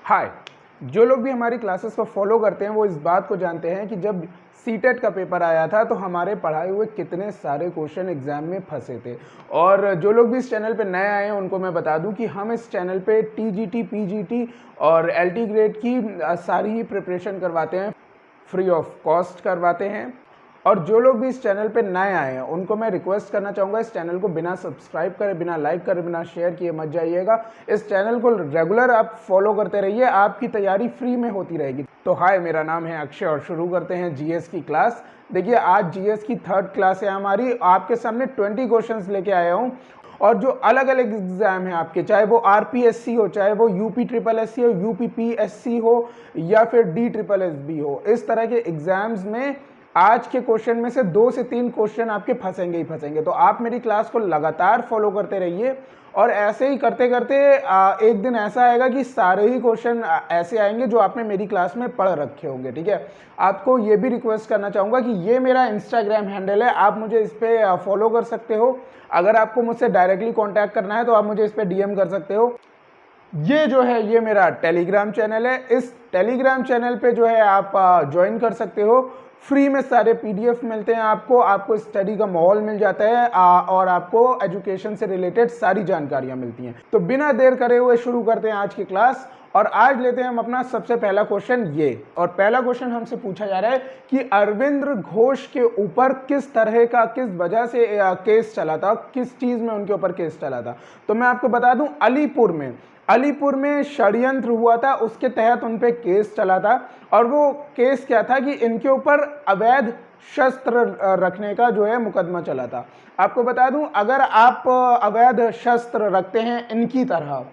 हाय। जो लोग भी हमारी क्लासेस को फॉलो करते हैं वो इस बात को जानते हैं कि जब सीटेट का पेपर आया था तो हमारे पढ़ाए हुए कितने सारे क्वेश्चन एग्जाम में फंसे थे। और जो लोग भी इस चैनल पे नए आए हैं उनको मैं बता दूं कि हम इस चैनल पे टीजीटी, पीजीटी और एलटी ग्रेड की सारी ही प्रिपरेशन करवाते हैं, फ्री ऑफ कॉस्ट करवाते हैं। और जो लोग भी इस चैनल पे नए आए हैं उनको मैं रिक्वेस्ट करना चाहूँगा, इस चैनल को बिना सब्सक्राइब करे, बिना लाइक करे, बिना शेयर किए मत जाइएगा। इस चैनल को रेगुलर आप फॉलो करते रहिए, आपकी तैयारी फ्री में होती रहेगी। तो हाय, मेरा नाम है अक्षय और शुरू करते हैं जीएस की क्लास। देखिए, आज जीएस की 3rd क्लास है हमारी। आपके सामने 20 क्वेश्चन लेके आया हूँ और जो अलग अलग एग्जाम है आपके, चाहे वो आरपीएससी हो, चाहे वो यूपी ट्रिपल एससी हो, यूपीपीएससी हो या फिर डी ट्रिपल एसबी हो, इस तरह के एग्जाम्स में आज के क्वेश्चन में से 2 से 3 क्वेश्चन आपके फंसेंगे ही फंसेंगे। तो आप मेरी क्लास को लगातार फॉलो करते रहिए और ऐसे ही करते करते एक दिन ऐसा आएगा कि सारे ही क्वेश्चन ऐसे आएंगे जो आपने मेरी क्लास में पढ़ रखे होंगे। ठीक है, आपको ये भी रिक्वेस्ट करना चाहूँगा कि ये मेरा इंस्टाग्राम हैंडल है, आप मुझे इस पर फॉलो कर सकते हो। अगर आपको मुझसे डायरेक्टली कॉन्टैक्ट करना है तो आप मुझे इस पर डीएम कर सकते हो। ये जो है ये मेरा टेलीग्राम चैनल है। इस टेलीग्राम चैनल पे जो है आप ज्वाइन कर सकते हो। फ्री में सारे पीडीएफ मिलते हैं आपको स्टडी का माहौल मिल जाता है और आपको एजुकेशन से रिलेटेड सारी जानकारियां मिलती हैं। तो बिना देर करे हुए शुरू करते हैं आज की क्लास। और आज लेते हैं हम अपना सबसे पहला क्वेश्चन ये। और पहला क्वेश्चन हमसे पूछा जा रहा है कि अरविंद घोष के ऊपर किस तरह का, किस वजह से केस चला था, किस चीज में उनके ऊपर केस चला था। तो मैं आपको बता दूं, अलीपुर में षड्यंत्र हुआ था, उसके तहत उन पे केस चला था। और वो केस क्या था कि इनके ऊपर अवैध शस्त्र रखने का जो है मुकदमा चला था। आपको बता दूं, अगर आप अवैध शस्त्र रखते हैं इनकी तरह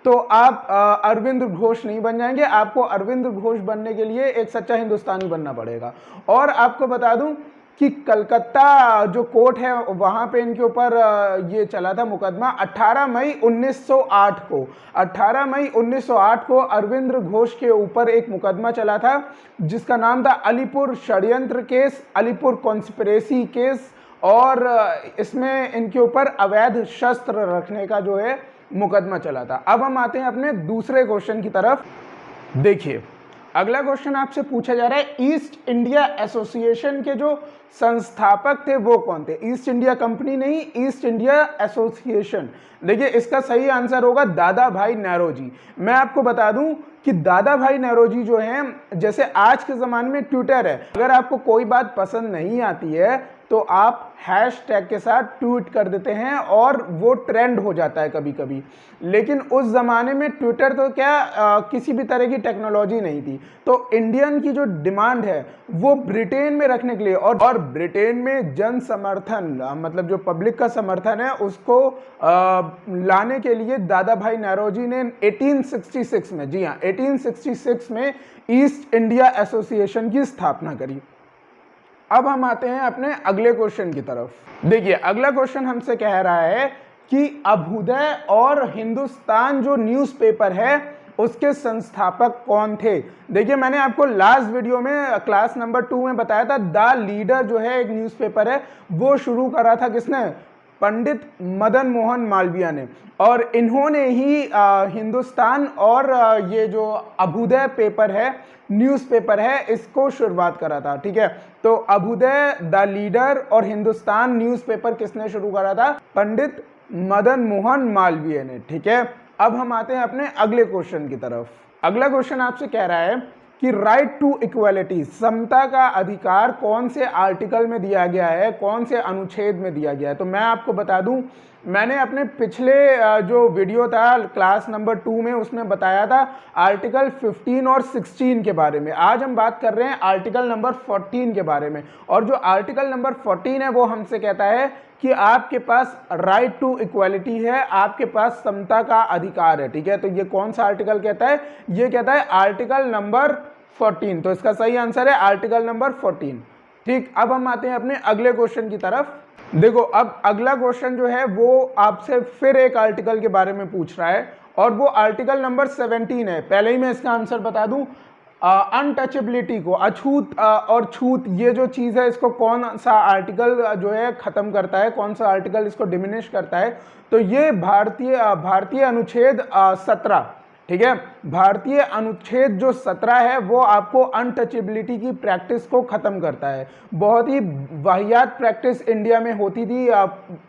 तो आप अरविंद घोष नहीं बन जाएंगे। आपको अरविंद घोष बनने के लिए एक सच्चा हिंदुस्तानी बनना पड़ेगा। और आपको बता दूं कि कलकत्ता जो कोर्ट है वहां पे इनके ऊपर ये चला था मुकदमा 18 मई 1908 को अरविंद घोष के ऊपर एक मुकदमा चला था जिसका नाम था अलीपुर षड्यंत्र केस, अलीपुर कॉन्स्पिरेसी केस। और इसमें इनके ऊपर अवैध शस्त्र रखने का जो है मुकदमा चला था। अब हम आते हैं अपने दूसरे क्वेश्चन की तरफ। देखिए, अगला क्वेश्चन आपसे पूछा जा रहा है, ईस्ट इंडिया एसोसिएशन के जो संस्थापक थे वो कौन थे। ईस्ट इंडिया कंपनी नहीं, ईस्ट इंडिया एसोसिएशन। देखिए, इसका सही आंसर होगा दादा भाई नौरोजी। मैं आपको बता दूं कि दादा भाई नौरोजी जो हैं, जैसे आज के ज़माने में ट्विटर है, अगर आपको कोई बात पसंद नहीं आती है तो आप हैशटैग के साथ ट्वीट कर देते हैं और वो ट्रेंड हो जाता है कभी कभी। लेकिन उस ज़माने में ट्विटर तो क्या किसी भी तरह की टेक्नोलॉजी नहीं थी। तो इंडियन की जो डिमांड है वो ब्रिटेन में रखने के लिए और ब्रिटेन में जन समर्थन, मतलब जो पब्लिक का समर्थन है उसको लाने के लिए दादा भाई नौरोजी ने 1866 में, जी हाँ 1866 में ईस्ट इंडिया एसोसिएशन की स्थापना करी। अब हम आते हैं अपने अगले क्वेश्चन की तरफ। देखिए, अगला क्वेश्चन हमसे कह रहा है कि अभ्युदय और हिंदुस्तान जो न्यूज़पेपर है उसके संस्थापक कौन थे। देखिए, मैंने आपको लास्ट वीडियो में क्लास नंबर 2 में बताया था, द लीडर जो है एक न्यूज़पेपर है, वो शुरू करा था किसने, पंडित मदन मोहन मालवीय ने। और इन्होंने ही हिंदुस्तान और ये जो अभ्युदय पेपर है, न्यूज़पेपर है, इसको शुरुआत करा था। ठीक है, तो अभ्युदय, द लीडर और हिंदुस्तान न्यूज़पेपर किसने शुरू करा था, पंडित मदन मोहन मालवीय ने। ठीक है, अब हम आते हैं अपने अगले क्वेश्चन की तरफ। अगला क्वेश्चन आपसे कह रहा है कि राइट टू इक्वालिटी, समता का अधिकार कौन से आर्टिकल में दिया गया है, कौन से अनुच्छेद में दिया गया है। तो मैं आपको बता दूं, मैंने अपने पिछले जो वीडियो था क्लास नंबर 2 में उसमें बताया था आर्टिकल 15 और 16 के बारे में। आज हम बात कर रहे हैं आर्टिकल नंबर 14 के बारे में। और जो आर्टिकल नंबर 14 है वो हमसे कहता है कि आपके पास राइट टू इक्वालिटी है, आपके पास समता का अधिकार है। ठीक है, तो ये कौन सा आर्टिकल कहता है, ये कहता है आर्टिकल नंबर 14। तो इसका सही आंसर है आर्टिकल नंबर 14। ठीक, अब हम आते हैं अपने अगले क्वेश्चन की तरफ। देखो, अब अगला क्वेश्चन जो है वो आपसे फिर एक आर्टिकल के बारे में पूछ रहा है और वो आर्टिकल नंबर 17 है। पहले ही मैं इसका आंसर बता दूं, अनटचेबिलिटी को, अछूत और छूत, ये जो चीज़ है इसको कौन सा आर्टिकल जो है ख़त्म करता है, कौन सा आर्टिकल इसको डिमिनिश करता है। तो ये भारतीय अनुच्छेद 17। ठीक है। भारतीय अनुच्छेद जो 17 है वो आपको अनटचेबिलिटी की प्रैक्टिस को खत्म करता है। बहुत ही वाहियात प्रैक्टिस इंडिया में होती थी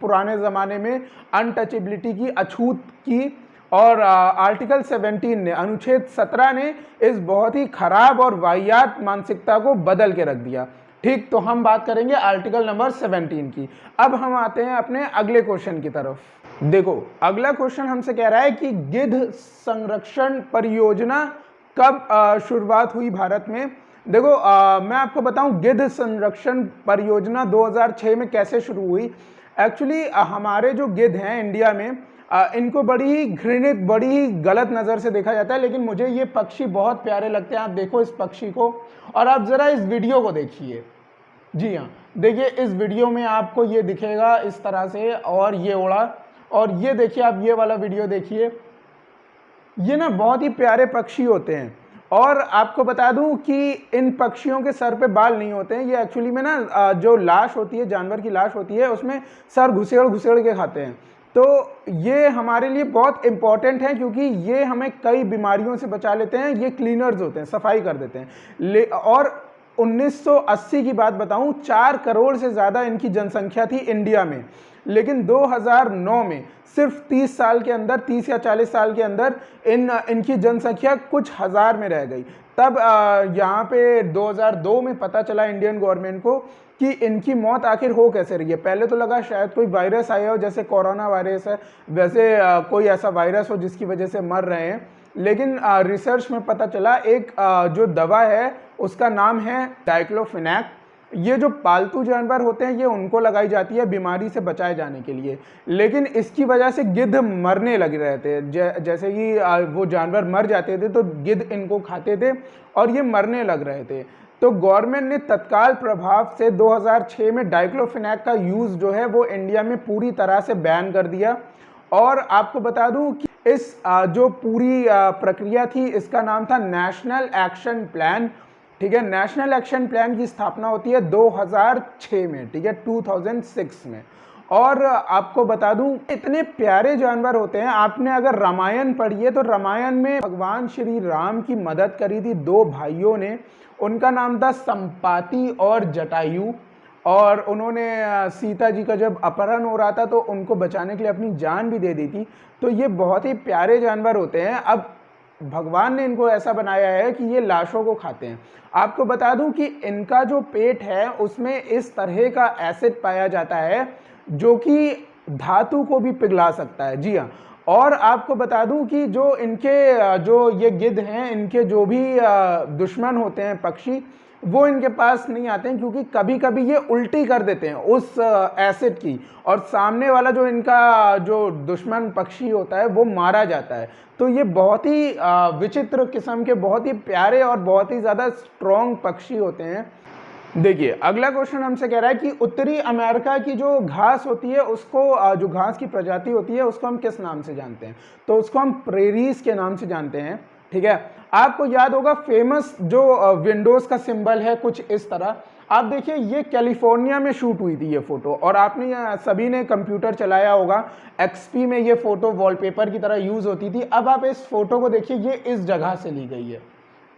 पुराने ज़माने में अनटचेबिलिटी की, अछूत की, और आर्टिकल 17 ने, अनुच्छेद 17 ने इस बहुत ही खराब और वाहियात मानसिकता को बदल के रख दिया। ठीक, तो हम बात करेंगे आर्टिकल नंबर 17 की। अब हम आते हैं अपने अगले क्वेश्चन की तरफ। देखो, अगला क्वेश्चन हमसे कह रहा है कि गिद्ध संरक्षण परियोजना कब शुरुआत हुई भारत में। देखो, मैं आपको बताऊं गिद्ध संरक्षण परियोजना 2006 में कैसे शुरू हुई। एक्चुअली हमारे जो गिद्ध हैं इंडिया में, इनको बड़ी ही घृणित, बड़ी ही गलत नज़र से देखा जाता है, लेकिन मुझे ये पक्षी बहुत प्यारे लगते हैं। आप देखो इस पक्षी को, और आप ज़रा इस वीडियो को देखिए। जी हाँ, देखिए इस वीडियो में आपको ये दिखेगा इस तरह से, और ये उड़ा, और ये देखिए आप ये वाला वीडियो देखिए। ये ना बहुत ही प्यारे पक्षी होते हैं, और आपको बता दूं कि इन पक्षियों के सर पे बाल नहीं होते हैं। ये एक्चुअली में ना जो लाश होती है, जानवर की लाश होती है, उसमें सर घुसेड़ घुसेड़ के खाते हैं। तो ये हमारे लिए बहुत इंपॉर्टेंट है, क्योंकि ये हमें कई बीमारियों से बचा लेते हैं। ये क्लीनर्स होते हैं, सफाई कर देते हैं। और 1980 की बात बताऊं, 4 करोड़ से ज़्यादा इनकी जनसंख्या थी इंडिया में, लेकिन 2009 में सिर्फ 30 साल के अंदर, 30 या 40 साल के अंदर इनकी जनसंख्या कुछ हज़ार में रह गई। तब यहाँ पे 2002 में पता चला इंडियन गवर्नमेंट को कि इनकी मौत आखिर हो कैसे रही है। पहले तो लगा शायद कोई वायरस आया हो, जैसे कोरोना वायरस है वैसे कोई ऐसा वायरस हो जिसकी वजह से मर रहे हैं, लेकिन रिसर्च में पता चला एक जो दवा है उसका नाम है डाइक्लोफिनैक। ये जो पालतू जानवर होते हैं ये उनको लगाई जाती है बीमारी से बचाए जाने के लिए, लेकिन इसकी वजह से गिद्ध मरने लग रहे थे। जैसे कि वो जानवर मर जाते थे तो गिद्ध इनको खाते थे और ये मरने लग रहे थे। तो गवर्नमेंट ने तत्काल प्रभाव से 2006 में डाइक्लोफिनैक का यूज़ जो है वो इंडिया में पूरी तरह से बैन कर दिया। और आपको बता दूं कि इस जो पूरी प्रक्रिया थी इसका नाम था नेशनल एक्शन प्लान। ठीक है, नेशनल एक्शन प्लान की स्थापना होती है 2006 में, ठीक है, 2006 में। और आपको बता दूं इतने प्यारे जानवर होते हैं। आपने अगर रामायण पढ़ी है तो रामायण में भगवान श्री राम की मदद करी थी 2 भाइयों ने। उनका नाम था संपाति और जटायु, और उन्होंने सीता जी का जब अपहरण हो रहा था तो उनको बचाने के लिए अपनी जान भी दे दी थी। तो ये बहुत ही प्यारे जानवर होते हैं। अब भगवान ने इनको ऐसा बनाया है कि ये लाशों को खाते हैं। आपको बता दूं कि इनका जो पेट है उसमें इस तरह का एसिड पाया जाता है जो कि धातु को भी पिघला सकता है। जी हाँ, और आपको बता दूं कि जो इनके जो ये गिद्ध हैं, इनके जो भी दुश्मन होते हैं पक्षी, वो इनके पास नहीं आते हैं, क्योंकि कभी कभी ये उल्टी कर देते हैं उस एसिड की, और सामने वाला जो इनका जो दुश्मन पक्षी होता है वो मारा जाता है। तो ये बहुत ही विचित्र किस्म के, बहुत ही प्यारे और बहुत ही ज़्यादा स्ट्रॉन्ग पक्षी होते हैं। देखिए, अगला क्वेश्चन हमसे कह रहा है कि उत्तरी अमेरिका की जो घास होती है उसको, जो घास की प्रजाति होती है उसको हम किस नाम से जानते हैं। तो उसको हम प्रेरीज के नाम से जानते हैं। ठीक है, आपको याद होगा फेमस जो विंडोज का सिंबल है कुछ इस तरह। आप देखिए ये कैलिफोर्निया में शूट हुई थी ये फोटो, और आपने सभी ने कंप्यूटर चलाया होगा, एक्सपी में ये फोटो वॉलपेपर की तरह यूज होती थी। अब आप इस फोटो को देखिए, ये इस जगह से ली गई है,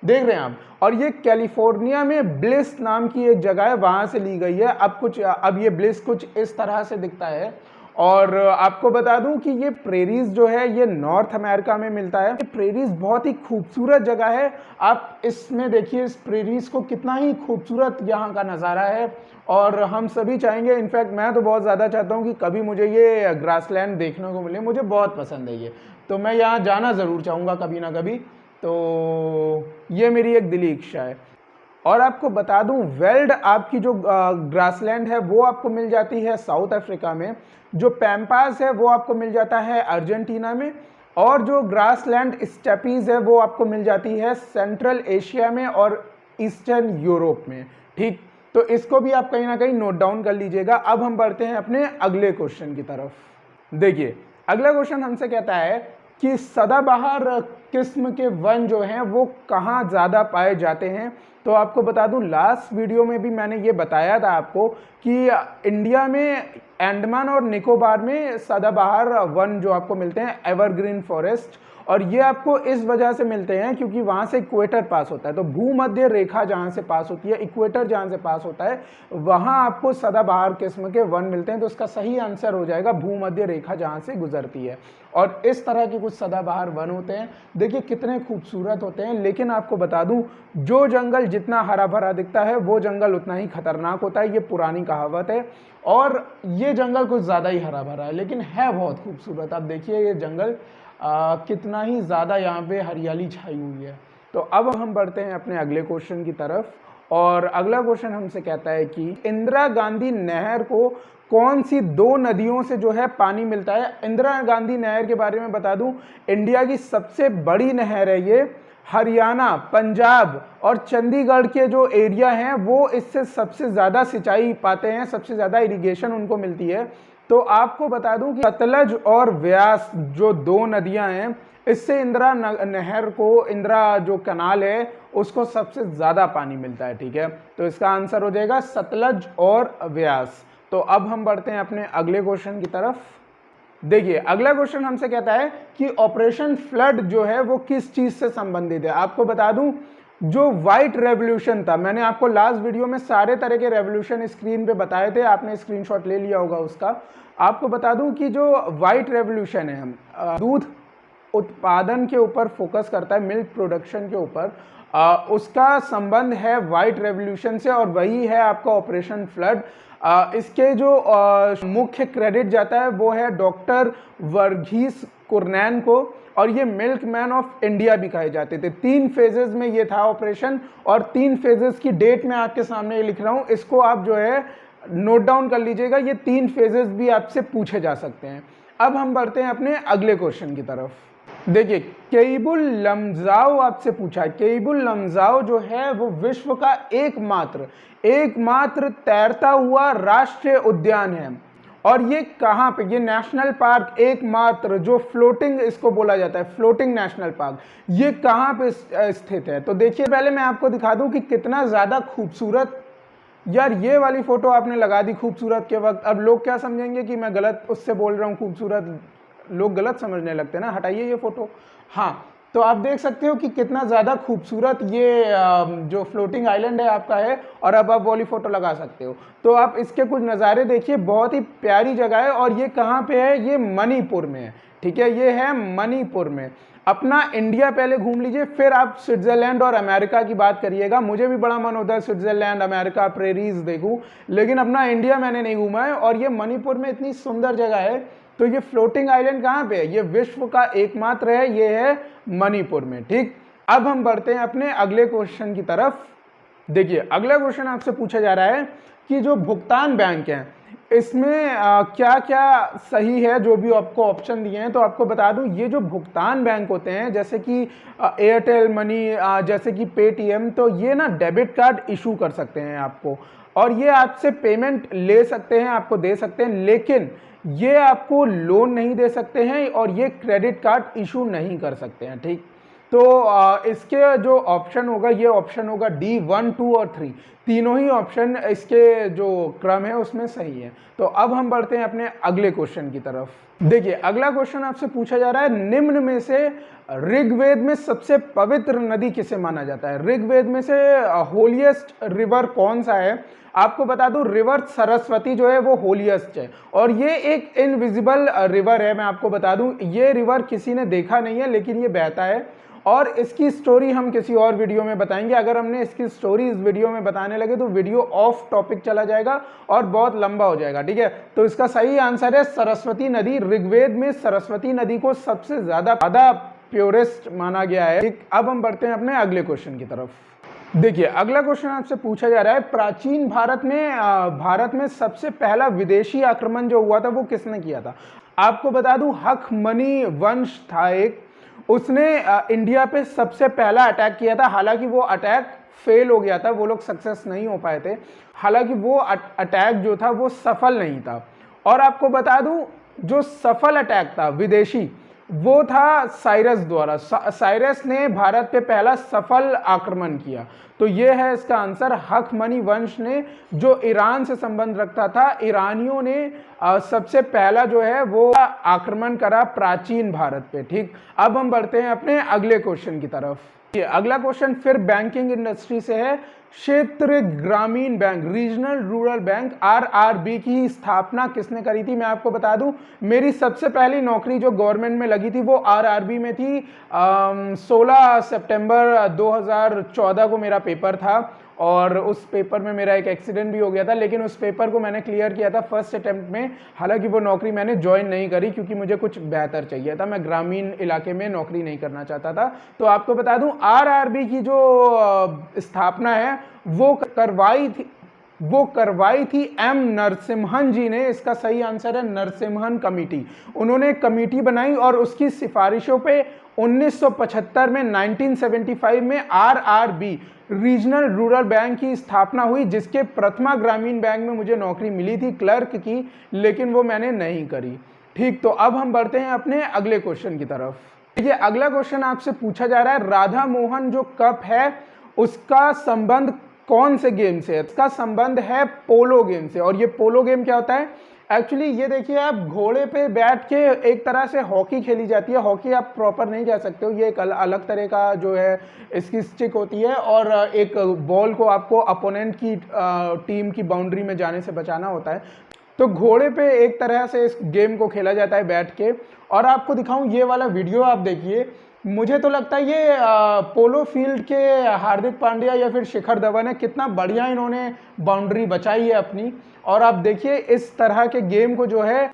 देख रहे हैं आप, और ये कैलिफोर्निया में ब्लिस नाम की एक जगह है, वहां से ली गई है। अब ये ब्लिस कुछ इस तरह से दिखता है। और आपको बता दूं कि ये प्रेरीज जो है ये नॉर्थ अमेरिका में मिलता है। ये प्रेरीज बहुत ही खूबसूरत जगह है। आप इसमें देखिए इस प्रेरीज को, कितना ही खूबसूरत यहाँ का नज़ारा है। और हम सभी चाहेंगे, इनफैक्ट मैं तो बहुत ज़्यादा चाहता हूँ कि कभी मुझे ये ग्रासलैंड देखने को मिले। मुझे बहुत पसंद है ये, तो मैं यहाँ जाना ज़रूर चाहूँगा कभी ना कभी। तो ये मेरी एक दिली इच्छा है। और आपको बता दूं वेल्ड आपकी जो ग्रासलैंड है वो आपको मिल जाती है साउथ अफ्रीका में, जो पैम्पास है वो आपको मिल जाता है अर्जेंटीना में, और जो ग्रासलैंड स्टेपीज है वो आपको मिल जाती है सेंट्रल एशिया में और ईस्टर्न यूरोप में। ठीक, तो इसको भी आप कहीं ना कहीं नोट डाउन कर लीजिएगा। अब हम बढ़ते हैं अपने अगले क्वेश्चन की तरफ। देखिए, अगला क्वेश्चन हमसे कहता है कि सदाबहार किस्म के वन जो हैं वो कहाँ ज़्यादा पाए जाते हैं। तो आपको बता दूं लास्ट वीडियो में भी मैंने ये बताया था आपको कि इंडिया में अंडमान और निकोबार में सदाबहार वन जो आपको मिलते हैं, एवरग्रीन फॉरेस्ट, और ये आपको इस वजह से मिलते हैं क्योंकि वहाँ से इक्वेटर पास होता है। तो भूमध्य रेखा जहाँ से पास होती है, इक्वेटर जहाँ से पास होता है, वहाँ आपको सदाबहार किस्म के वन मिलते हैं। तो इसका सही आंसर हो जाएगा भूमध्य रेखा जहाँ से गुजरती है। और इस तरह के कुछ सदाबहार वन होते हैं। देखिए कितने खूबसूरत होते हैं, लेकिन आपको बता दूं जो जंगल जितना हरा भरा दिखता है वो जंगल उतना ही खतरनाक होता है। ये पुरानी कहावत है। और ये जंगल कुछ ज़्यादा ही हरा भरा है, लेकिन है बहुत खूबसूरत। आप देखिए ये जंगल कितना ही ज़्यादा यहाँ पे हरियाली छाई हुई है। तो अब हम बढ़ते हैं अपने अगले क्वेश्चन की तरफ। और अगला क्वेश्चन हमसे कहता है कि इंदिरा गांधी नहर को कौन सी दो नदियों से जो है पानी मिलता है। इंदिरा गांधी नहर के बारे में बता दूं, इंडिया की सबसे बड़ी नहर है ये। हरियाणा, पंजाब और चंडीगढ़ के जो एरिया हैं वो इससे सबसे ज़्यादा सिंचाई पाते हैं, सबसे ज़्यादा इरिगेशन उनको मिलती है। तो आपको बता दूं कि सतलज और व्यास जो दो नदियां हैं, इससे इंदिरा नहर को, इंदिरा जो कनाल है उसको सबसे ज़्यादा पानी मिलता है। ठीक है, तो इसका आंसर हो जाएगा सतलज और व्यास। तो अब हम बढ़ते हैं अपने अगले क्वेश्चन की तरफ। देखिए अगला क्वेश्चन हमसे कहता है कि ऑपरेशन फ्लड जो है वो किस चीज़ से संबंधित है। आपको बता दूं जो व्हाइट रेवोल्यूशन था, मैंने आपको लास्ट वीडियो में सारे तरह के रेवोल्यूशन स्क्रीन पे बताए थे, आपने स्क्रीनशॉट ले लिया होगा उसका। आपको बता दूं कि जो व्हाइट रेवोल्यूशन है दूध उत्पादन के ऊपर फोकस करता है, मिल्क प्रोडक्शन के ऊपर, उसका संबंध है व्हाइट रेवोल्यूशन से और वही है आपका ऑपरेशन फ्लड। इसके जो मुख्य क्रेडिट जाता है वो है डॉक्टर वर्गीस कुरनैन को, और ये मिल्क मैन ऑफ इंडिया भी कहे जाते थे। 3 फेजेस में ये था ऑपरेशन, और 3 फेजेस की डेट मैं आपके सामने लिख रहा हूँ, इसको आप जो है नोट डाउन कर लीजिएगा। ये 3 फेजेस भी आपसे पूछे जा सकते हैं। अब हम बढ़ते हैं अपने अगले क्वेश्चन की तरफ। देखिए केइबुल लमजाओ आपसे पूछा है। केइबुल लमजाओ जो है वो विश्व का एकमात्र तैरता हुआ राष्ट्रीय उद्यान है। और ये कहाँ पे, ये नेशनल पार्क एकमात्र जो फ्लोटिंग इसको बोला जाता है, फ्लोटिंग नेशनल पार्क, ये कहाँ पे स्थित है। तो देखिए पहले मैं आपको दिखा दूं कि कितना ज़्यादा खूबसूरत, यार ये वाली फोटो आपने लगा दी खूबसूरत के वक्त। अब लोग क्या समझेंगे कि मैं गलत उससे बोल रहा हूँ खूबसूरत, लोग गलत समझने लगते हैं ना। हटाइए ये फोटो। हाँ, तो आप देख सकते हो कि कितना ज़्यादा खूबसूरत ये जो फ्लोटिंग आइलैंड है आपका है। और अब आप वाली फ़ोटो लगा सकते हो। तो आप इसके कुछ नज़ारे देखिए, बहुत ही प्यारी जगह है। और ये कहाँ पे है, ये मणिपुर में है। ठीक है, ये है मणिपुर में। अपना इंडिया पहले घूम लीजिए, फिर आप स्विट्ज़रलैंड और अमेरिका की बात करिएगा। मुझे भी बड़ा मन होता है स्विट्ज़रलैंड, अमेरिका, प्रेरीज देखूँ, लेकिन अपना इंडिया मैंने नहीं घूमा है। और ये मणिपुर में इतनी सुंदर जगह है। तो ये फ्लोटिंग आइलैंड कहाँ पे है, ये विश्व का एकमात्र है, ये है मणिपुर में। ठीक, अब हम बढ़ते हैं अपने अगले क्वेश्चन की तरफ। देखिए अगला क्वेश्चन आपसे पूछा जा रहा है कि जो भुगतान बैंक हैं इसमें क्या क्या सही है, जो भी आपको ऑप्शन दिए हैं। तो आपको बता दूं ये जो भुगतान बैंक होते हैं जैसे कि एयरटेल मनी, जैसे कि पेटीएम, तो ये ना डेबिट कार्ड इशू कर सकते हैं आपको, और ये आपसे पेमेंट ले सकते हैं, आपको दे सकते हैं, लेकिन ये आपको लोन नहीं दे सकते हैं और ये क्रेडिट कार्ड इशू नहीं कर सकते हैं। ठीक, तो इसके जो ऑप्शन होगा, ये ऑप्शन होगा डी, 1, 2 और 3, तीनों ही ऑप्शन इसके जो क्रम है उसमें सही है। तो अब हम बढ़ते हैं अपने अगले क्वेश्चन की तरफ। देखिए अगला क्वेश्चन आपसे पूछा जा रहा है, निम्न में से ऋग्वेद में सबसे पवित्र नदी किसे माना जाता है। ऋग्वेद में से होलिएस्ट रिवर कौन सा है। आपको बता दूं रिवर सरस्वती जो है वो होलिएस्ट है, और ये एक इनविजिबल रिवर है। मैं आपको बता दूं ये रिवर किसी ने देखा नहीं है, लेकिन ये बहता है, और इसकी स्टोरी हम किसी और वीडियो में बताएंगे। अगर हमने इसकी स्टोरी इस वीडियो में बताने लगे तो वीडियो ऑफ टॉपिक चला जाएगा और बहुत लंबा हो जाएगा। ठीक है, तो इसका सही आंसर है सरस्वती नदी। ऋग्वेद में सरस्वती नदी को सबसे ज्यादा प्योरेस्ट माना गया है। ठीक, अब हम बढ़ते हैं अपने अगले क्वेश्चन की तरफ। देखिए अगला क्वेश्चन आपसे पूछा जा रहा है, प्राचीन भारत में सबसे पहला विदेशी आक्रमण जो हुआ था वो किसने किया था। आपको बता दूं हखमनी वंश था एक, उसने इंडिया पे सबसे पहला अटैक किया था। हालांकि वो अटैक फेल हो गया था, वो लोग सक्सेस नहीं हो पाए थे। हालांकि वो अटैक जो था वो सफल नहीं था। और आपको बता दूं जो सफल अटैक था विदेशी, वो था साइरस द्वारा। साइरस ने भारत पे पहला सफल आक्रमण किया। तो ये है इसका आंसर। हखमनी वंश ने, जो ईरान से संबंध रखता था, ईरानियों ने सबसे पहला जो है वो आक्रमण करा प्राचीन भारत पे। ठीक, अब हम बढ़ते हैं अपने अगले क्वेश्चन की तरफ। ये अगला क्वेश्चन फिर बैंकिंग इंडस्ट्री से है। क्षेत्र ग्रामीण bank, regional rural bank, RRB की स्थापना किसने करी थी? मैं आपको बता दूं, मेरी सबसे पहली नौकरी जो गवर्नमेंट में लगी थी वो आरआरबी में थी। 16 सितंबर 2014 को मेरा पेपर था और उस पेपर में मेरा एक एक्सीडेंट भी हो गया था, लेकिन उस पेपर को मैंने क्लियर किया था फर्स्ट अटेम्प्ट में। हालांकि वो नौकरी मैंने ज्वाइन नहीं करी क्योंकि मुझे कुछ बेहतर चाहिए था, मैं ग्रामीण इलाके में नौकरी नहीं करना चाहता था। तो आपको बता दूं, आरआरबी की जो स्थापना है वो करवाई थी एम नरसिम्हन जी ने। इसका सही आंसर है नरसिम्हन कमेटी। उन्होंने एक कमेटी बनाई और उसकी सिफारिशों पे 1975 में 1975 में आरआरबी रीजनल रूरल बैंक की स्थापना हुई, जिसके प्रथमा ग्रामीण बैंक में मुझे नौकरी मिली थी क्लर्क की, लेकिन वो मैंने नहीं करी। ठीक, तो अब हम बढ़ते हैं अपने अगले क्वेश्चन की तरफ। देखिए, अगला क्वेश्चन आपसे पूछा जा रहा है, राधा मोहन जो कप है उसका संबंध कौन से गेम से है? इसका संबंध है पोलो गेम से। और ये पोलो गेम क्या होता है? एक्चुअली ये देखिए, आप घोड़े पे बैठ के एक तरह से हॉकी खेली जाती है। हॉकी आप प्रॉपर नहीं कह सकते हो, ये एक अलग तरह का जो है इसकी स्टिक होती है और एक बॉल को आपको अपोनेंट की टीम की बाउंड्री में जाने से बचाना होता है। तो घोड़े पे एक तरह से इस गेम को खेला जाता है बैठ के। और आपको दिखाऊं, ये वाला वीडियो आप देखिए, मुझे तो लगता है ये पोलो फील्ड के हार्दिक पांड्या या फिर शिखर धवन है, कितना बढ़िया इन्होंने बाउंड्री बचाई है अपनी। और आप देखिए इस तरह के गेम को जो है,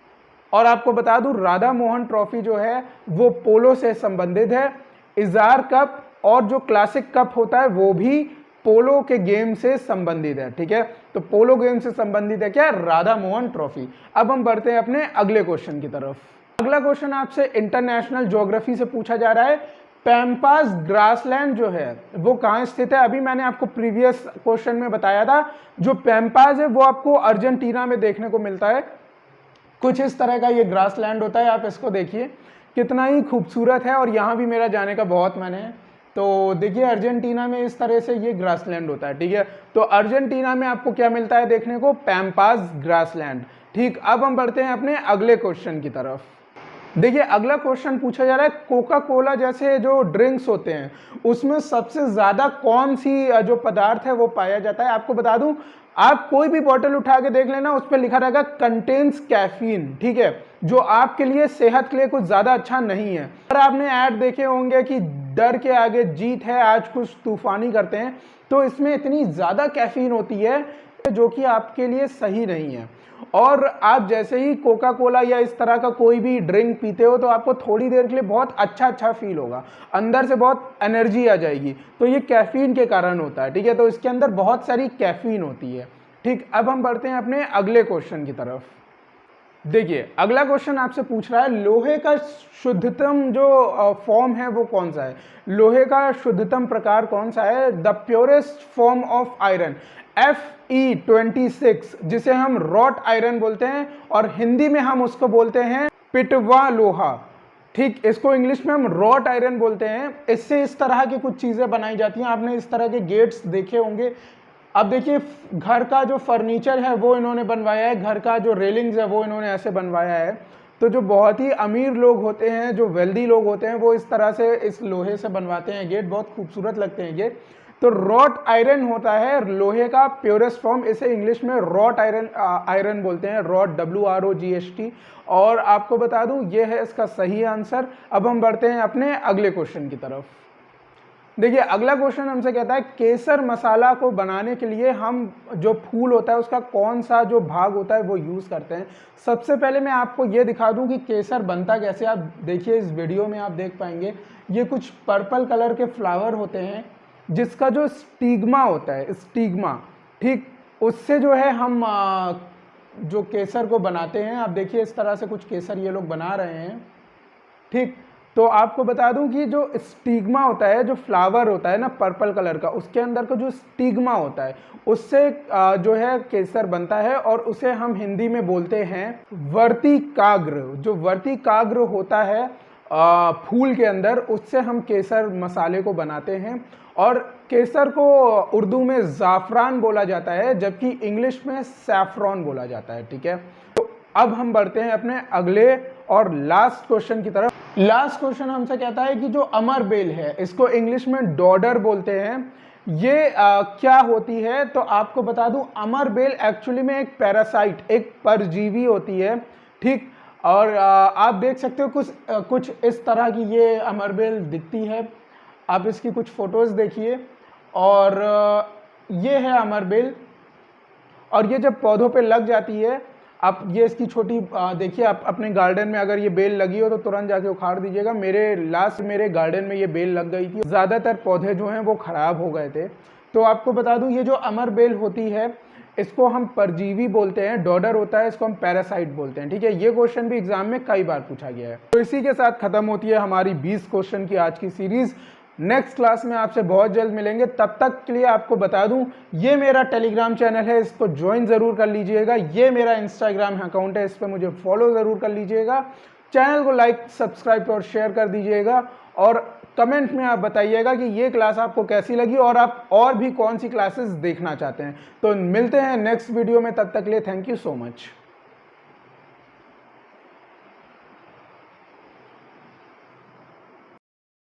और आपको बता दूं राधा मोहन ट्रॉफी जो है वो पोलो से संबंधित है। इजार कप और जो क्लासिक कप होता है वो भी पोलो के गेम से संबंधित है। ठीक है, तो पोलो गेम से संबंधित है क्या? राधा मोहन ट्रॉफी। अब हम बढ़ते हैं अपने अगले क्वेश्चन की तरफ। अगला क्वेश्चन आपसे इंटरनेशनल ज्योग्राफी से पूछा जा रहा है, पैम्पास ग्रासलैंड जो है वो कहाँ स्थित है? अभी मैंने आपको प्रीवियस क्वेश्चन में बताया था, जो पैम्पास है वो आपको अर्जेंटीना में देखने को मिलता है। कुछ इस तरह का ये ग्रासलैंड होता है। आप इसको देखिए कितना ही खूबसूरत है, और यहाँ भी मेरा जाने का बहुत मन है। तो देखिए अर्जेंटीना में इस तरह से ये ग्रासलैंड होता है। ठीक है, तो अर्जेंटीना में आपको क्या मिलता है देखने को? पैम्पास ग्रासलैंड। ठीक, अब हम बढ़ते हैं अपने अगले क्वेश्चन की तरफ। देखिए, अगला क्वेश्चन पूछा जा रहा है, कोका कोला जैसे जो ड्रिंक्स होते हैं उसमें सबसे ज्यादा कौन सी जो पदार्थ है वो पाया जाता है? आपको बता दूं, आप कोई भी बोतल उठा के देख लेना, उस पर लिखा रहेगा कंटेन्स कैफीन। ठीक है, जो आपके लिए सेहत के लिए कुछ ज्यादा अच्छा नहीं है। और आपने ऐड देखे होंगे कि डर के आगे जीत है, आज कुछ तूफानी करते हैं, तो इसमें इतनी ज्यादा कैफीन होती है जो कि आपके लिए सही नहीं है। और आप जैसे ही कोका कोला या इस तरह का कोई भी ड्रिंक पीते हो तो आपको थोड़ी देर के लिए बहुत अच्छा फील होगा, अंदर से बहुत एनर्जी आ जाएगी। तो ये कैफीन के कारण होता है। ठीक है, तो इसके अंदर बहुत सारी कैफीन होती है। ठीक, अब हम बढ़ते हैं अपने अगले क्वेश्चन की तरफ। देखिए, अगला क्वेश्चन आपसे पूछ रहा है, लोहे का शुद्धतम जो फॉर्म है वो कौन सा है? लोहे का शुद्धतम प्रकार कौन सा है? The purest form of iron, Fe26, जिसे हम रॉट आयरन बोलते हैं और हिंदी में हम उसको बोलते हैं पिटवा लोहा। ठीक, इसको इंग्लिश में हम रॉट आयरन बोलते हैं। इससे इस तरह की कुछ चीजें बनाई जाती हैं। आपने इस तरह के गेट्स देखे होंगे। अब देखिए, घर का जो फर्नीचर है वो इन्होंने बनवाया है, घर का जो रेलिंग्स है वो इन्होंने ऐसे बनवाया है। तो जो बहुत ही अमीर लोग होते हैं, जो वेल्दी लोग होते हैं, वो इस तरह से इस लोहे से बनवाते हैं गेट, बहुत खूबसूरत लगते हैं ये। तो रॉट आयरन होता है लोहे का प्योरेस्ट फॉर्म, इसे इंग्लिश में रॉट आयरन बोलते हैं, रॉट WROGST। और आपको बता दूं ये है इसका सही आंसर। अब हम बढ़ते हैं अपने अगले क्वेश्चन की तरफ। देखिए, अगला क्वेश्चन हमसे कहता है, केसर मसाला को बनाने के लिए हम जो फूल होता है उसका कौन सा जो भाग होता है वो यूज़ करते हैं। सबसे पहले मैं आपको ये दिखा दूं कि केसर बनता कैसे। आप देखिए इस वीडियो में आप देख पाएंगे, ये कुछ पर्पल कलर के फ्लावर होते हैं जिसका जो स्टिग्मा होता है, स्टिग्मा, ठीक, उससे जो है हम जो केसर को बनाते हैं। आप देखिए इस तरह से कुछ केसर ये लोग बना रहे हैं। ठीक, तो आपको बता दूं कि जो स्टिग्मा होता है, जो फ्लावर होता है ना पर्पल कलर का, उसके अंदर का जो स्टिग्मा होता है उससे जो है केसर बनता है, और उसे हम हिंदी में बोलते हैं वर्तिकाग्र। जो वर्तिकाग्र होता है फूल के अंदर, उससे हम केसर मसाले को बनाते हैं। और केसर को उर्दू में ज़ाफ़रान बोला जाता है, जबकि इंग्लिश में सैफ़रॉन बोला जाता है। ठीक है, तो अब हम बढ़ते हैं अपने अगले और लास्ट क्वेश्चन की तरफ। लास्ट क्वेश्चन हमसे कहता है कि जो अमर बेल है, इसको इंग्लिश में डॉडर बोलते हैं, ये क्या होती है? तो आपको बता दूं, अमर बेल एक्चुअली में एक पैरासाइट, एक परजीवी होती है। ठीक, और आप देख सकते हो कुछ इस तरह की ये अमर बेल दिखती है। आप इसकी कुछ फोटोज़ देखिए, और ये है अमर बेल। और ये जब पौधों पे लग जाती है, आप ये इसकी छोटी देखिए, आप अपने गार्डन में अगर ये बेल लगी हो तो तुरंत जाके उखाड़ दीजिएगा। मेरे गार्डन में ये बेल लग गई थी, ज़्यादातर पौधे जो हैं वो ख़राब हो गए थे। तो आपको बता दूं, ये जो अमर बेल होती है, इसको हम परजीवी बोलते हैं, डॉडर होता है, इसको हम पैरासाइट बोलते हैं। ठीक है, ये क्वेश्चन भी एग्जाम में कई बार पूछा गया है। तो इसी के साथ खत्म होती है हमारी 20 क्वेश्चन की आज की सीरीज। नेक्स्ट क्लास में आपसे बहुत जल्द मिलेंगे। तब तक के लिए आपको बता दूं, ये मेरा टेलीग्राम चैनल है, इसको ज्वाइन ज़रूर कर लीजिएगा। ये मेरा इंस्टाग्राम अकाउंट है, इस पर मुझे फॉलो ज़रूर कर लीजिएगा। चैनल को लाइक, सब्सक्राइब और शेयर कर दीजिएगा। और कमेंट में आप बताइएगा कि ये क्लास आपको कैसी लगी और आप और भी कौन सी क्लासेस देखना चाहते हैं। तो मिलते हैं नेक्स्ट वीडियो में, तब तक के लिए थैंक यू सो मच।